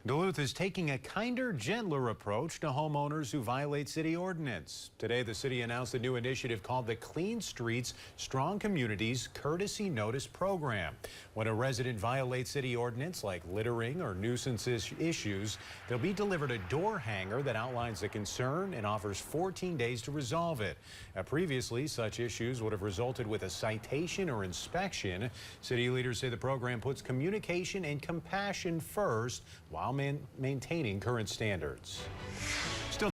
Duluth is taking a kinder, gentler approach to homeowners who violate city ordinance. Today, the city announced a new initiative called the Clean Streets, Strong Communities Courtesy Notice Program. When a resident violates city ordinance like littering or nuisance issues, they'll be delivered a door hanger that outlines the concern and offers 14 days to resolve it. Previously, such issues would have resulted with a citation or inspection. City leaders say the program puts communication and compassion first while maintaining current standards.